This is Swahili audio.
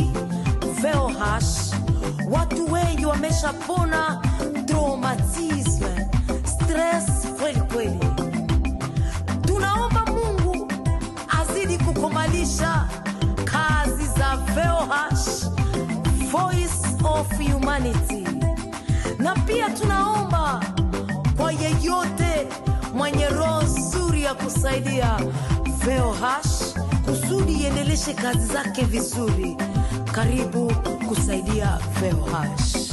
Humanity VOH. Watu wengi wameshapona traumatisme, stress kweli kweli. Tunaomba Mungu azidi kukomalisha kazi za VOH, Voice of Humanity. Na pia tunaomba kwa yeyote mwenye roho nzuri ya kusaidia VOH kusudi iendeleshe kazi zake vizuri. Karibu kusaidia VOH.